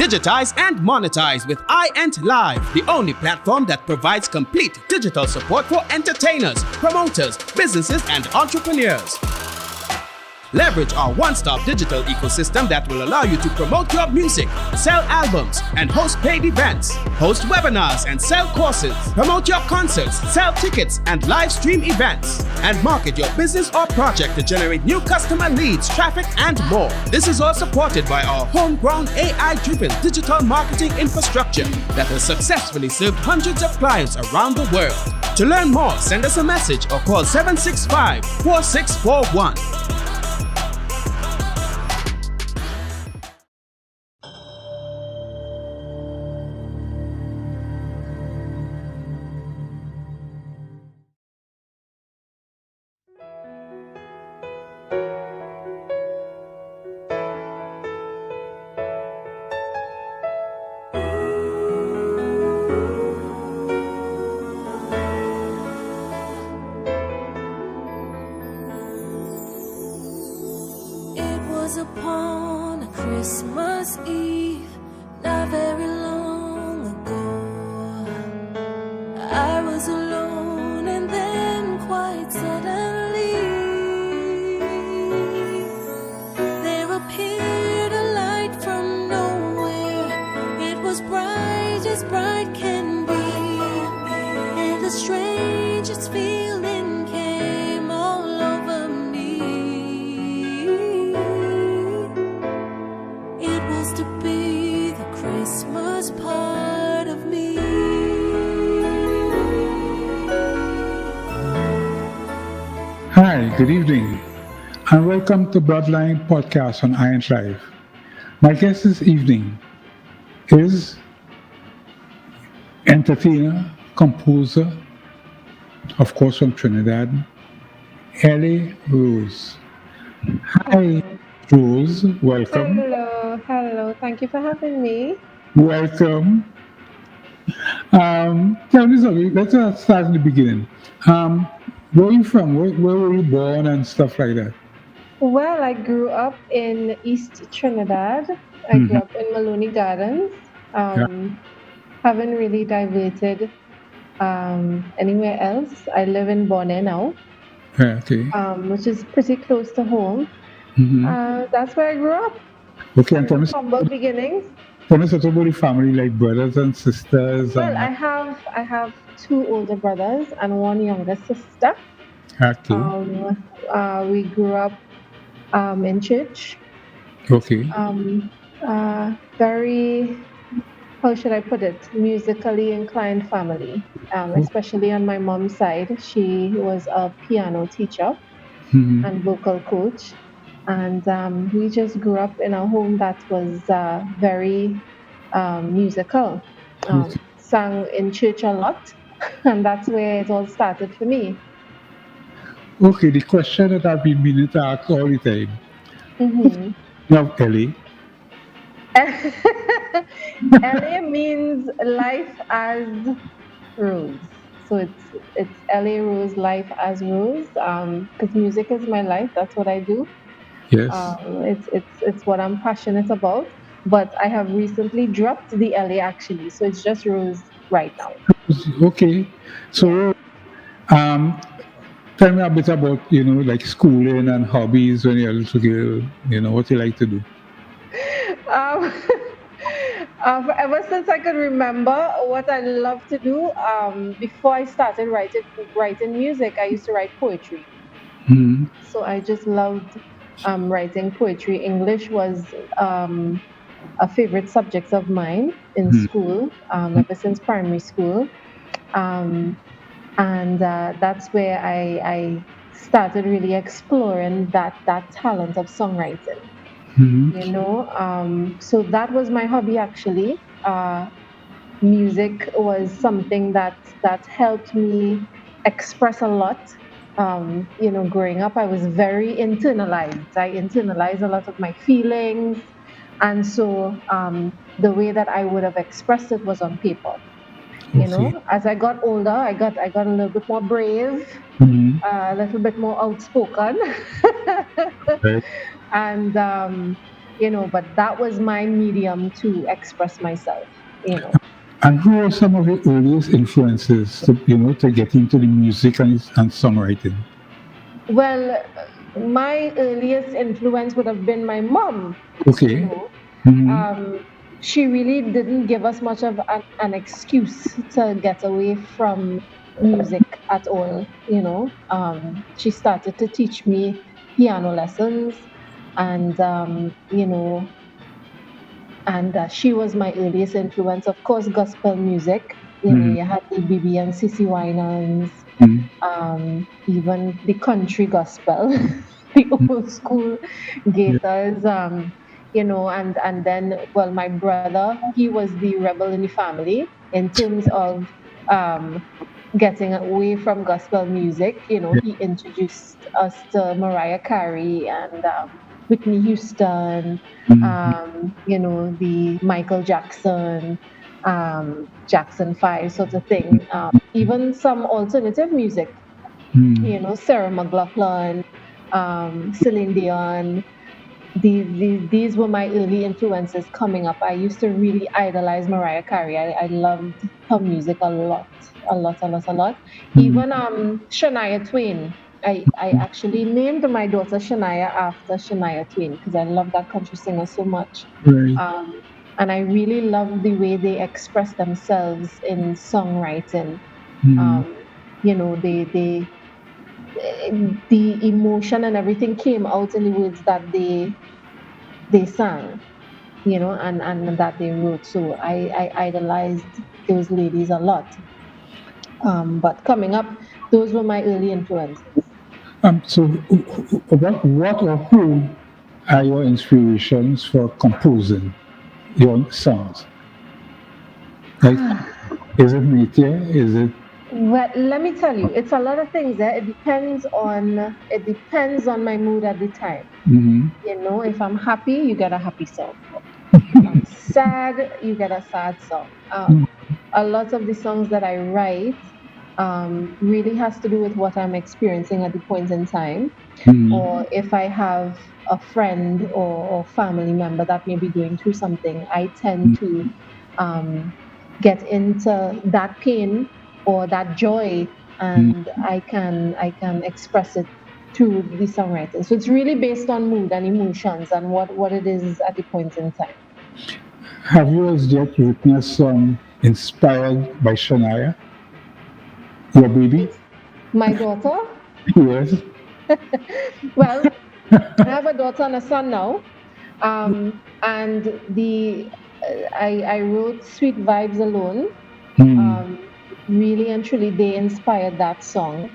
Digitize and monetize with iEnt Live, the only platform that provides complete digital support for entertainers, promoters, businesses, and entrepreneurs. Leverage our one-stop digital ecosystem that will allow you to promote your music, sell albums, and host paid events, host webinars and sell courses, promote your concerts, sell tickets and live stream events, and market your business or project to generate new customer leads, traffic, and more. This is all supported by our homegrown AI-driven digital marketing infrastructure that has successfully served hundreds of clients around the world. To learn more, send us a message or call 765-4641. Upon a Christmas Eve, not very long ago, I was alone, and then quite suddenly there appeared a light from nowhere. It was bright as bright can be, and the strangest feeling came all over me. To be the Christmas part of me. Hi, good evening, and welcome to Bloodline Podcast on iEnt Live. My guest this evening is entertainer, composer, of course from Trinidad, Ellie Rose. Hi, Rose, welcome. Hello. Thank you for having me. Welcome. Tell me something. Let's start in the beginning. Where are you from? Where were you born and stuff like that? Well, I grew up in East Trinidad. I grew up in Maloney Gardens. Haven't really diverted anywhere else. I live in Bonnet now, which is pretty close to home. That's where I grew up. Okay, and tell me humble beginnings. Tell me something about the family, like brothers and sisters. Well, I have two older brothers and one younger sister. Okay. We grew up in church. Okay. Very, how should I put it, musically inclined family. Especially on my mom's side, she was a piano teacher and vocal coach. And we just grew up in a home that was very musical. Sang in church a lot, and that's where it all started for me. Okay, the question that I've been meaning to ask all the time. Now, Ellie. Ellie means life as Rose. So it's Ellie Rose, life as Rose. Because music is my life. That's what I do. Yes. It's what I'm passionate about, but I have recently dropped the LA actually, so it's just Rose right now. Okay, so tell me a bit about like schooling and hobbies when you're a little girl. What you like to do. Ever since I could remember, what I love to do. Before I started writing music, I used to write poetry. So I just loved writing poetry. English was a favorite subject of mine in school, ever since primary school. And that's where I started really exploring that talent of songwriting. So that was my hobby actually. Music was something that helped me express a lot. Growing up, I was very internalized. I internalized a lot of my feelings. And so the way that I would have expressed it was on paper. As I got older, I got a little bit more brave, a little bit more outspoken. Right. And but that was my medium to express myself. And who are some of your earliest influences to get into the music and songwriting? Well, my earliest influence would have been my mom. Okay. She really didn't give us much of an excuse to get away from music at all. She started to teach me piano lessons, and she was my earliest influence. Of course, gospel music. You had the BB and Cissy Winans, even the country gospel, the old school Gators. And then, well, my brother, he was the rebel in the family in terms of getting away from gospel music. He introduced us to Mariah Carey and Whitney Houston, the Michael Jackson, Jackson 5 sort of thing. Even some alternative music, Sarah McLachlan, Celine Dion. These were my early influences coming up. I used to really idolize Mariah Carey. I loved her music a lot. Even Shania Twain. I actually named my daughter Shania after Shania Twain because I love that country singer so much. Right. And I really love the way they express themselves in songwriting. The emotion and everything came out in the words that they sang, and that they wrote. So I idolized those ladies a lot. But coming up, those were my early influences. So, what or who are your inspirations for composing your songs? Like, is it nature? Is it? Well, let me tell you, it's a lot of things. It depends on my mood at the time. If I'm happy, you get a happy song. If I'm sad, you get a sad song. A lot of the songs that I write really has to do with what I'm experiencing at the point in time, or if I have a friend or family member that may be going through something, I tend to get into that pain or that joy, and I can express it through the songwriting. So it's really based on mood and emotions and what it is at the point in time. Have you as yet written a song inspired by Shania? Your baby? My daughter? Yes. Well, I have a daughter and a son now, and I wrote "Sweet Vibes Alone." Really and truly, they inspired that song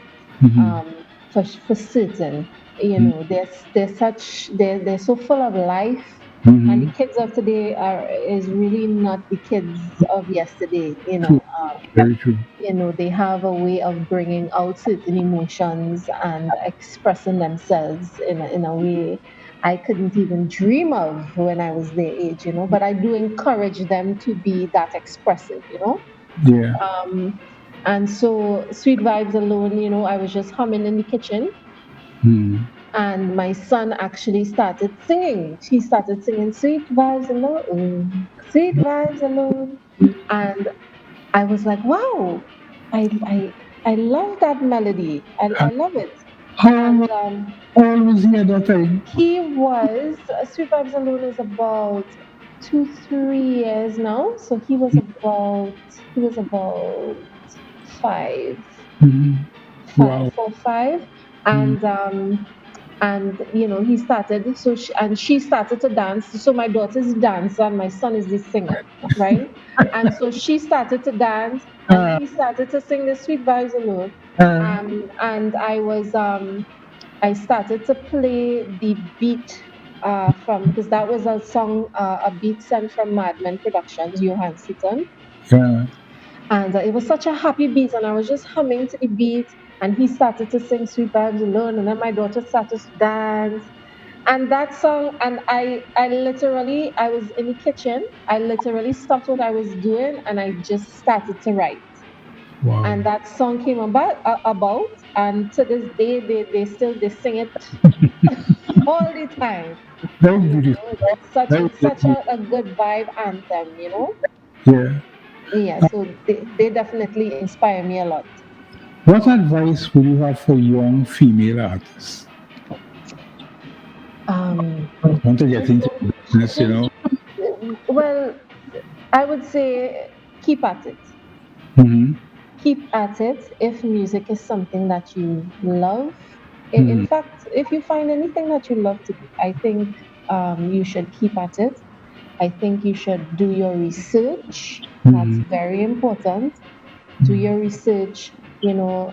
for certain. They're so full of life. And the kids of today is really not the kids of yesterday. Very true. They have a way of bringing out certain emotions and expressing themselves in a way I couldn't even dream of when I was their age. But I do encourage them to be that expressive. Yeah. And so "Sweet Vibes Alone," I was just humming in the kitchen. And my son actually started singing. He started singing "Sweet Vibes Alone, Sweet Vibes Alone," and I was like, "Wow, I love that melody. I love it." How old was he at that time? He was "Sweet Vibes Alone" is about 2-3 years now, so he was about 5, Wow. 4, 5, and he started. So she started to dance. So my daughter's a dancer and my son is the singer, right? And so she started to dance and he started to sing the "Sweet Vibes Alone," and I started to play the beat because that was a song, a beat sent from Madman Productions, Johan Seaton. Yeah. And it was such a happy beat, and I was just humming to the beat, and he started to sing "Sweet Vibes Alone," and then my daughter started to dance. And that song, and I was in the kitchen, I literally stopped what I was doing, and I just started to write. Wow. And that song came about, and to this day, they sing it all the time. Very You beautiful. know, that's such Very a such beautiful. a good vibe anthem, you know. Yeah. Yeah, so they definitely inspire me a lot. What advice would you have for young female artists? Um, Want to get into listen, business, you know? well, I would say keep at it. Mm-hmm. Keep at it if music is something that you love. In Mm-hmm. fact, if you find anything that you love to do, I think you should keep at it. I think you should do your research. That's Mm-hmm. very important. Do your research, you know,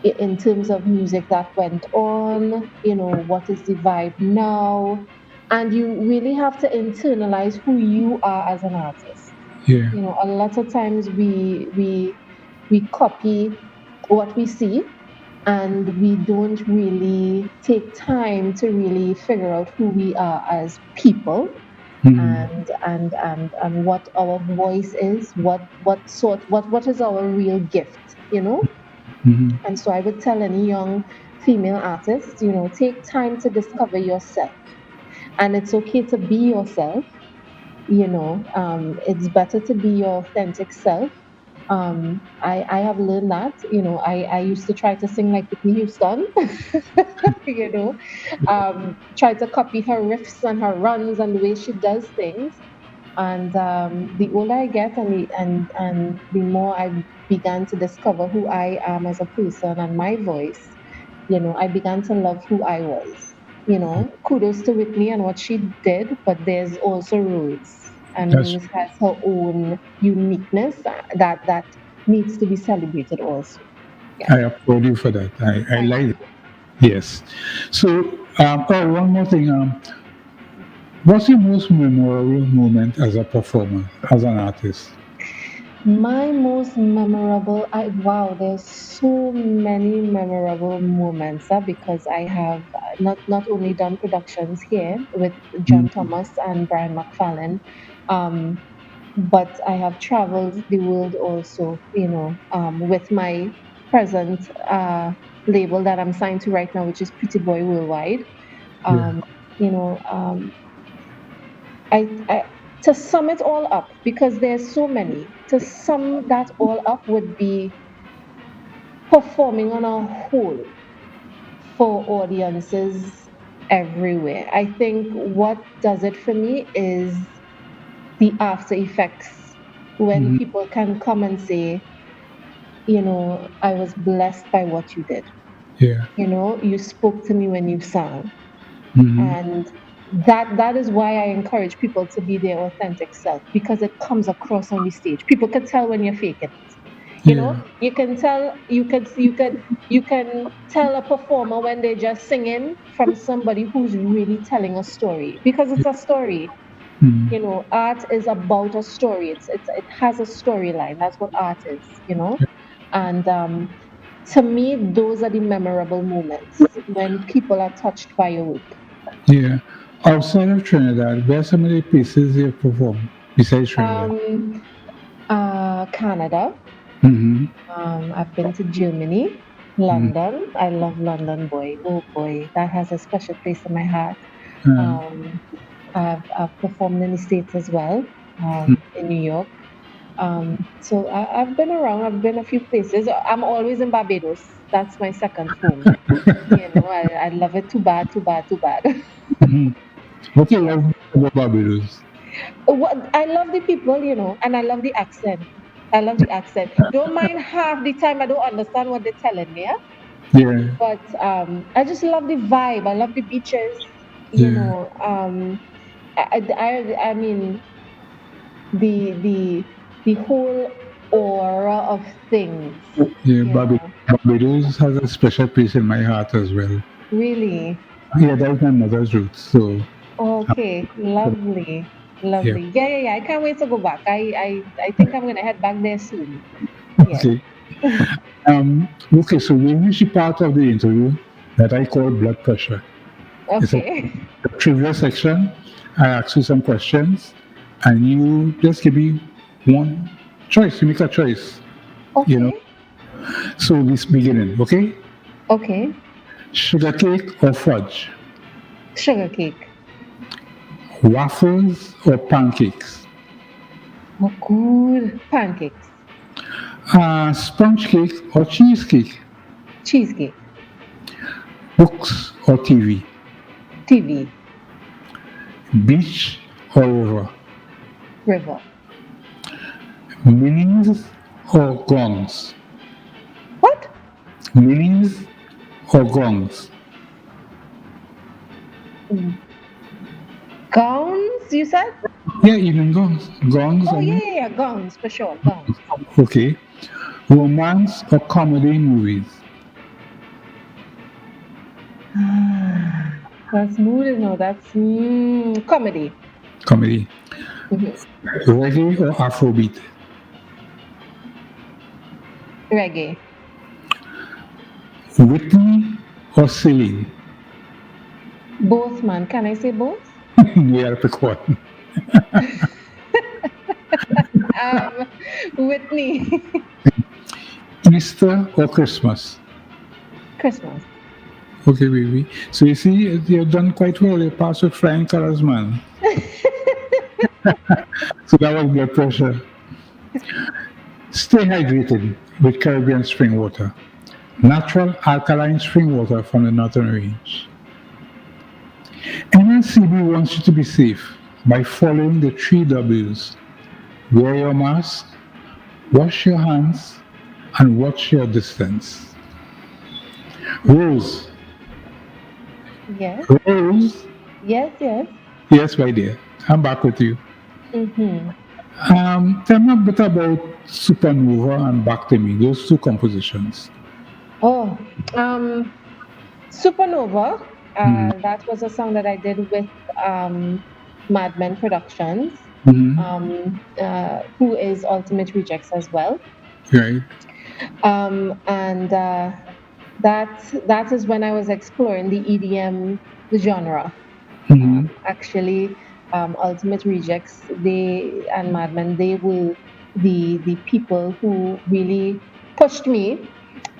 in terms of music that went on, you know, what is the vibe now. And you really have to internalize who you are as an artist. Yeah. You know, a lot of times we copy what we see, and we don't really take time to really figure out who we are as people, Mm-hmm. and what our voice is, what is our real gift, you know. Mm-hmm. And so I would tell any young female artist, you know, take time to discover yourself, and it's okay to be yourself. You know, it's better to be your authentic self. I have learned that, you know, I used to try to sing like Whitney Houston, you know, try to copy her riffs and her runs and the way she does things. And the older I get, and the more I began to discover who I am as a person and my voice, you know, I began to love who I was. You know, kudos to Whitney and what she did, but there's also Rose, and That's Rose has her own uniqueness that needs to be celebrated also. Yeah. I applaud you for that. I Thank like you. it. Yes. So, oh, one more thing. What's your most memorable moment as a performer, as an artist? My most memorable, wow, there's so many memorable moments because I have not only done productions here with John Mm-hmm. Thomas and Brian McFarlane, um, but I have traveled the world also, you know, with my present label that I'm signed to right now, which is Pretty Boy Worldwide. Yeah. Um, you know, I to sum it all up, because there's so many. To sum that all up would be performing on a whole for audiences everywhere. I think what does it for me is the after effects, when Mm-hmm. people can come and say, you know, I was blessed by what you did. Yeah. You know, you spoke to me when you sang. Mm-hmm. And that is why I encourage people to be their authentic self, because it comes across on the stage. People could tell when you're faking it. You know, Yeah. you can tell, you can tell a performer when they're just singing from somebody who's really telling a story, because it's a story. Mm-hmm. You know, art is about a story. It has a storyline. That's what art is, you know. And to me, those are the memorable moments when people are touched by your work. Yeah. Outside of Trinidad, where are some of the places you perform besides Trinidad? Um, Canada. Mm-hmm. I've been to Germany, London. I love London, boy. Oh boy, that has a special place in my heart. Uh, Um, I've performed in the States as well, in New York. So I've been around. I've been a few places. I'm always in Barbados. That's my second home. You know, I love it too bad, too bad, too bad. mhm. What you Yeah. love about Barbados? What I love the people, you know, and I love the accent. I love the accent. Don't mind half the time I don't understand what they're telling me, yeah? Yeah. But I just love the vibe. I love the beaches, you Yeah. know. I mean the whole aura of things, Yeah. you know. Barbados has a special place in my heart as well. Really. Yeah, that's my mother's roots. So, Okay, lovely, yeah. lovely. Yeah, yeah, yeah. I can't wait to go back. I think I'm gonna head back there soon. Yes. Okay. Okay, so we reached the part of the interview that I call blood pressure. It's a Okay. trivia section. I ask you some questions, and you just give me one choice. You make a choice, you know. Okay. So this beginning, okay? Okay. Sugar cake or fudge? Sugar cake. Waffles or pancakes? Oh, good. Pancakes. Sponge cake or cheesecake? Cheesecake. Books or TV? TV. Beach or river? River. Minis or gongs? What? Minis or gongs? Gowns, you said? Yeah, even gongs. Gongs, Oh, I mean. yeah. Gowns, for sure. Gowns. Okay. Romance or comedy movies? That's mood, no, that's comedy. Comedy. Reggae or Afrobeat? Reggae. Whitney or Celine? Both, man. Can I say both? You gotta pick one. Whitney. Easter or Christmas? Christmas. Okay, baby. So you see, you've done quite well. You passed with flying colors, man. So that was blood pressure. Stay hydrated with Caribbean spring water. Natural alkaline spring water from the Northern Range. NNCB wants you to be safe by following the 3 W's. Wear your mask, wash your hands, and watch your distance. Rose. Yes. Rose. Yes. Yes, my dear. I'm back with you. Mm-hmm. Tell me a bit about Supernova and Back to Me, those two compositions. Oh, Supernova. That was a song that I did with Mad Men Productions, who is Ultimate Rejects as well. Right. And that is when I was exploring the EDM genre. Actually, Ultimate Rejects, they and Mad Men, they were the people who really pushed me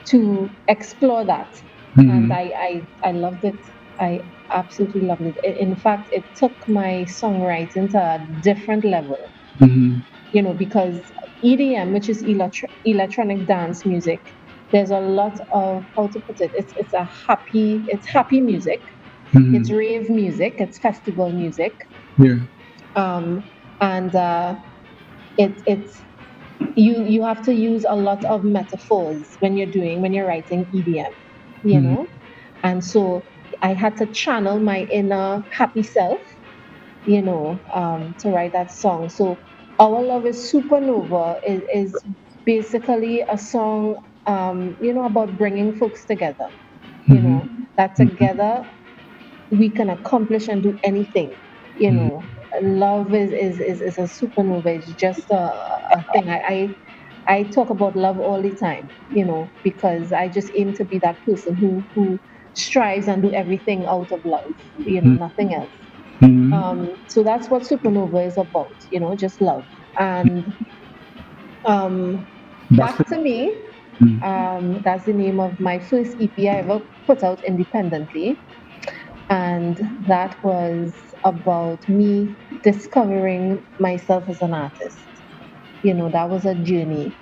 to explore that, and I loved it. I absolutely loved it. In fact, it took my songwriting to a different level. Because EDM, which is electronic dance music, there's a lot of, how to put it, it's happy music, it's rave music, it's festival music. Yeah. And it's you have to use a lot of metaphors when you're writing EDM, and so I had to channel my inner happy self, to write that song. So Our Love is Supernova is basically a song, about bringing folks together, that together we can accomplish and do anything, Love is a supernova. It's just a thing. I talk about love all the time, because I just aim to be that person who strives and do everything out of love, nothing else. So that's what Supernova is about, just love. And Back to Me, that's the name of my first EP I ever put out independently. And that was about me discovering myself as an artist. That was a journey,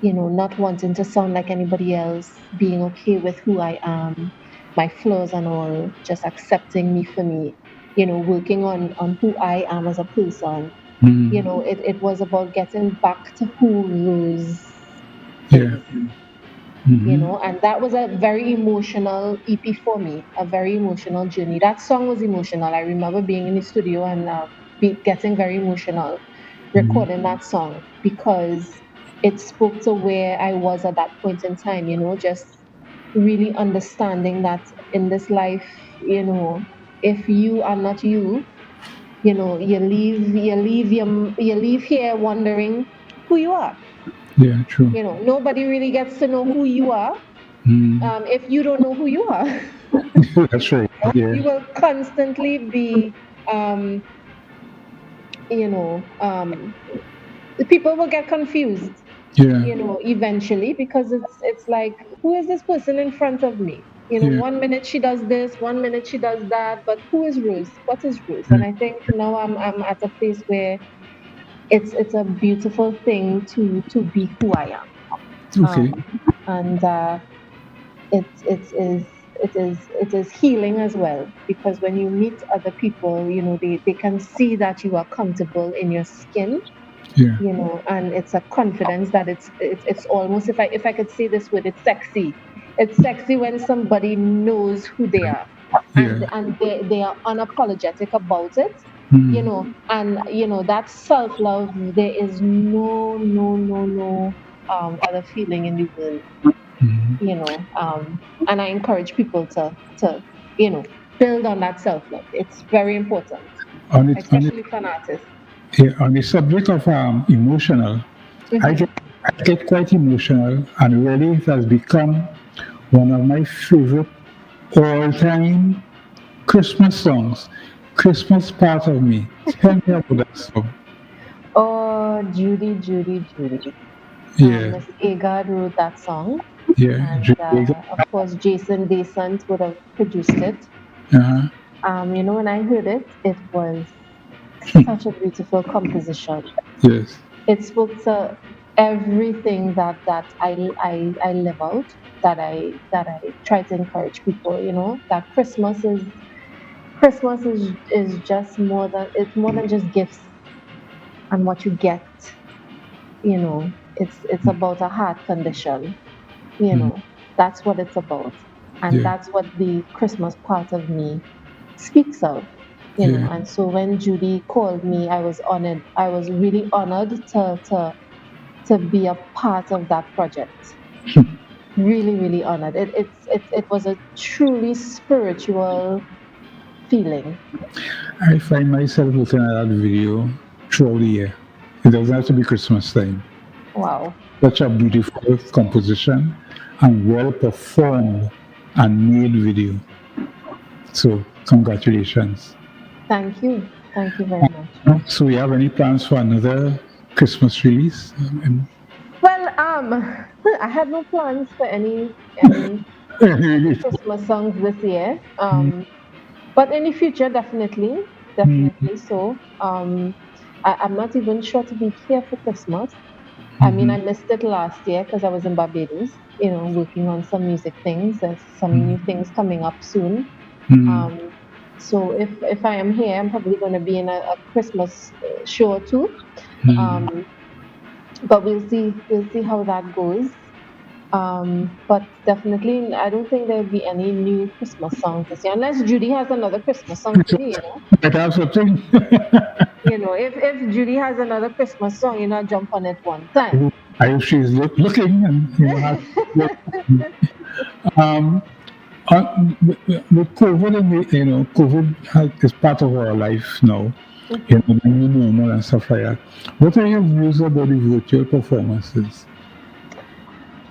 not wanting to sound like anybody else, being okay with who I am, my flaws and all, just accepting me for me, working on who I am as a person. It was about getting back to who Rose is. And that was a very emotional EP for me, a very emotional journey. That song was emotional. I remember being in the studio and getting very emotional recording that song, because it spoke to where I was at that point in time, just really understanding that in this life, if you are not you, you leave here wondering who you are. Yeah, true. Nobody really gets to know who you are if you don't know who you are. That's right. Yeah. You will constantly be, the people will get confused. Yeah. Eventually, because it's like, who is this person in front of me? Yeah. 1 minute she does this, 1 minute she does that, but who is Ruth? What is Ruth? And I think now I'm at a place where it's a beautiful thing to be who I am. Okay. And it is healing as well, because when you meet other people, they can see that you are comfortable in your skin, Yeah. and it's a confidence that it's almost, if I could say this word, it's sexy. It's sexy when somebody knows who they are, Yeah. and they are unapologetic about it, Mm. and that self-love, there is no other feeling in the world, Mm. and I encourage people to build on that self-love. It's very important, On it, especially for an artist. yeah, on the subject of emotional, I Mhm. get I get quite emotional, and really it has become one of my favorite all-time Christmas songs. Christmas part of me. Tell me about that song. Oh, Judy, Judy, Judy. Yeah, Miss Agard wrote that song, yeah. and of course Jason Descent would have produced it. Uh-huh. When I heard it, it was such a beautiful composition. Yes. It spoke to everything that I live out, that I try to encourage people. That Christmas is just more than just gifts and what you get. It's about a heart condition. you Mm. know that's what it's about, and Yeah, that's what the Christmas part of me speaks of. yeah. And so when Judy called me, I was honored. I was really honored to be a part of that project. Really, really honored. It was a truly spiritual feeling. I find myself looking at that video throughout the year. It doesn't have to be Christmas time. Wow. Such a beautiful composition and well performed and made video. So congratulations. Thank you very much. So we have any plans for another Christmas release? Well, I had no plans for any Christmas songs this year. But in the future, definitely, definitely. So, I'm not even sure to be here for Christmas. I mean, I missed it last year because I was in Barbados, working on some music things. There's some new things coming up soon. Um, so if I am here, I'm probably going to be in a Christmas show or two. Um, but we'll see how that goes. But definitely, I don't think there'll be any new Christmas songs this year, unless Judy has another Christmas song for me. Might have something. If Judy has another Christmas song, jump on it one time. I hope she's looking and um, with COVID, and COVID is part of our life now. The new normal and stuff like that. What are your views about the virtual performances?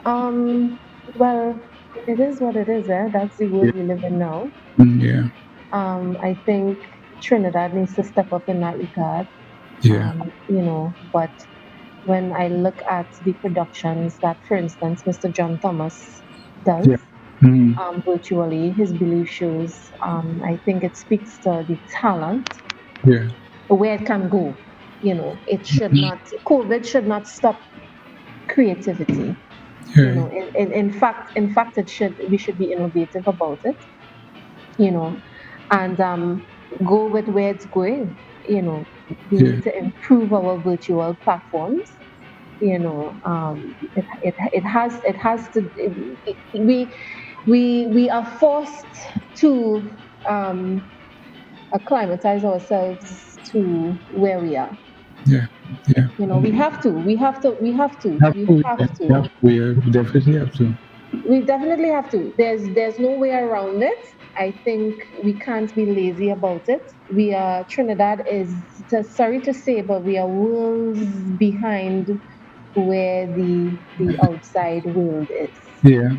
Well, it is what it is. That's the world we live in now. Yeah, I think Trinidad needs to step up in that regard. yeah, But when I look at the productions that, for instance, Mr. John Thomas does, yeah. virtually, his belief shows, I think it speaks to the talent, Yeah, where it can go. It should not, COVID should not stop creativity. yeah, In fact, we should be innovative about it, and go with where it's going. We need to improve our virtual platforms. It has to. We are forced to acclimatize ourselves to where we are. yeah, yeah. We have to. We have to. We have to. We have to. We definitely have to. We definitely have to. There's no way around it. I think we can't be lazy about it. Trinidad is, sorry to say, but we are worlds behind where the outside world is. Yeah.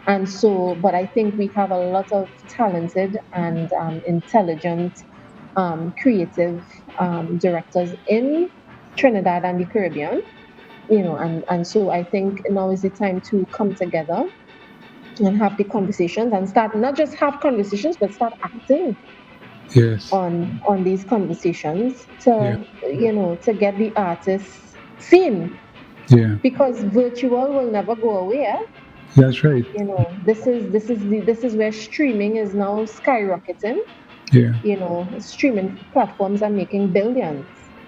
And so, but I think we have a lot of talented and intelligent, creative directors in Trinidad and the Caribbean. And so I think now is the time to come together and have the conversations and start not just have conversations but start acting Yes. on these conversations Yeah. to get the artists seen, Yeah. because virtual will never go away. That's right. This is where streaming is now skyrocketing. Yeah. Streaming platforms are making billions.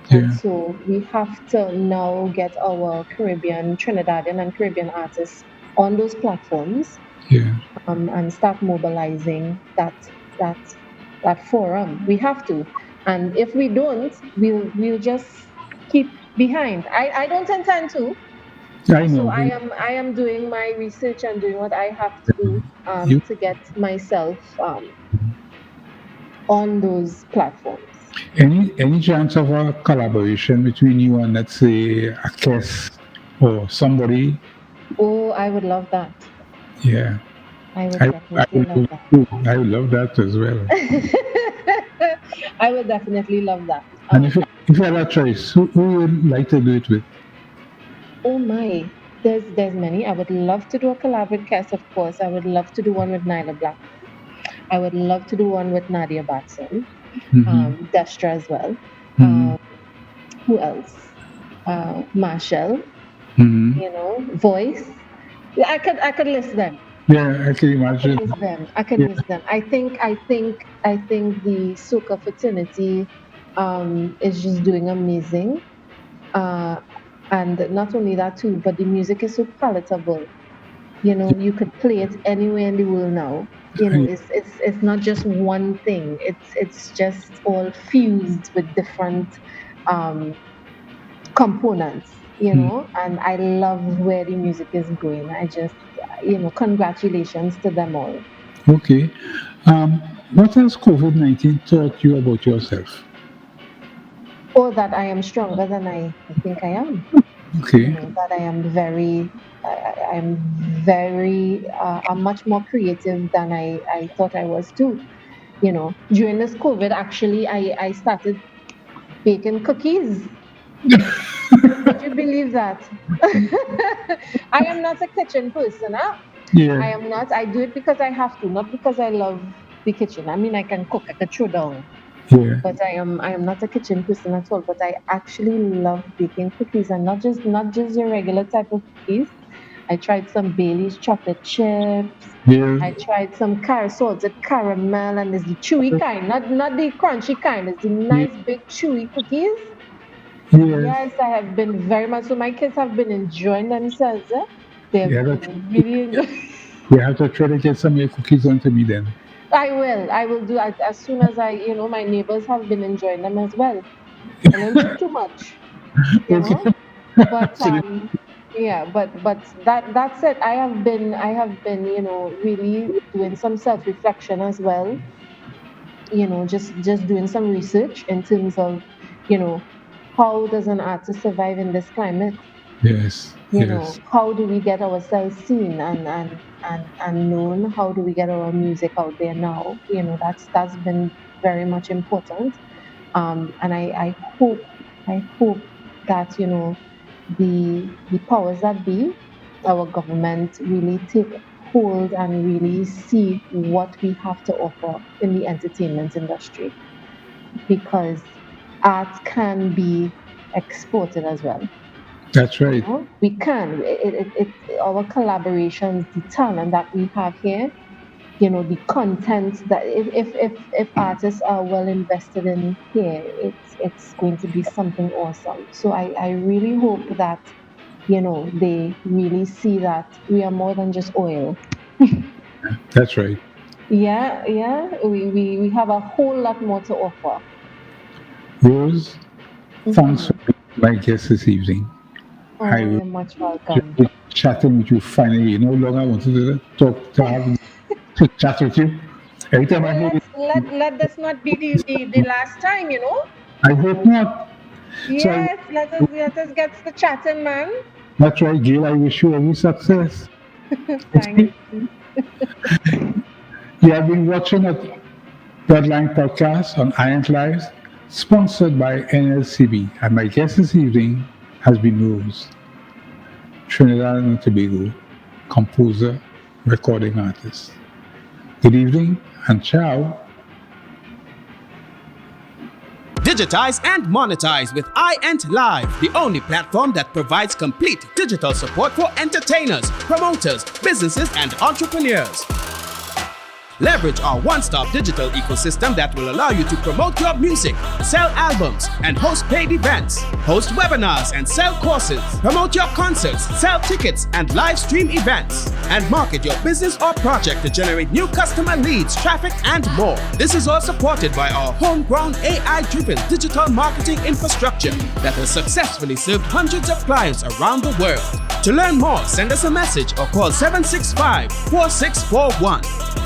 And Yeah. so we have to now get our Trinidadian and Caribbean artists on those platforms, Yeah. and start mobilizing that that forum. We have to. And if we don't, we'll just keep behind. I don't intend to. I So know. I am doing my research and doing what I have to do You to get myself on those platforms. any chance of a collaboration between you and, let's say, a Kiss or somebody? Oh, I would love that. Yeah. I would I definitely love would that. too. I would love that as well. I would definitely love that. And if you had a choice, who would you like to do it with? Oh my, there's many. I would love to do a collab with Cass, of course. I would love to do one with Nyla Black. I would love to do one with Nadia Batson, Mm-hmm. Destra as well. Mm-hmm. Who else? Marshall. Mm-hmm. Voice. Yeah, I could list them. Yeah, I can I imagine. can list them. I can Yeah. list them. I think the Soca fraternity is just doing amazing. Uh, and not only that too, but the music is so palatable. You could play it anywhere in the world now. I- It's not just one thing. It's just all fused with different um, components. And I love where the music is going. I just, congratulations to them all. Okay. What has COVID-19 taught you about yourself? Or that I am stronger than I think I am. Okay. That I am I'm much more creative than I thought I was too. During this COVID, actually, I started baking cookies. Would you believe that? I am not a kitchen person. I Yeah. am not. I do it because I have to, not because I love the kitchen. I mean, I can cook, I can throw down, Yeah. but I am not a kitchen person at all. But I actually love baking cookies, and not just your regular type of cookies. I tried some Bailey's chocolate chips. Yeah. I tried some salted caramel, and it's the chewy kind, not the crunchy kind. It's the Yeah. nice big chewy cookies. Yes. Yes, I have been very much. So my kids have been enjoying themselves. They've Yeah. been really enjoying. You have to try to get some of your cookies onto me then. I will. I will do as soon as my neighbors have been enjoying them as well. I don't do too much, you know. Okay. But yeah, but that's it. I have been really doing some self reflection as well. Just doing some research in terms of you know how does an artist survive in this climate. Yes. Yes. How do we get ourselves seen and known? How do we get our music out there now? That's been very much important. And I hope that the powers that be, our government, really take hold and really see what we have to offer in the entertainment industry, because art can be exported as well. That's right. We can. Our collaborations, the talent that we have here, the content that if artists are well invested in here, it's going to be something awesome. So I really hope that they really see that we are more than just oil. That's right. Yeah, yeah. We have a whole lot more to offer. Rose, thanks for Mhm. being my guest this evening. Oh, I will you're much just welcome. be chatting with you finally. No longer I wanted to talk to have to chat with you. Every time I Well, hear it, let this not be the last time. I hope not. So Yes, let us get the chatting, man. that's right, Gail. I wish you every success. Thank Okay. you. You have been watching a Bloodline Podcast on iEnt Live, sponsored by NLCB. And my guest this evening has been Rose, Trinidad and Tobago composer, recording artist. Good evening and ciao. Digitize and monetize with iEnt Live, the only platform that provides complete digital support for entertainers, promoters, businesses, and entrepreneurs. Leverage our one-stop digital ecosystem that will allow you to promote your music, sell albums, and host paid events, host webinars and sell courses, promote your concerts, sell tickets and live stream events, and market your business or project to generate new customer leads, traffic, and more. This is all supported by our homegrown AI-driven digital marketing infrastructure that has successfully served hundreds of clients around the world. To learn more, send us a message or call 765-4641.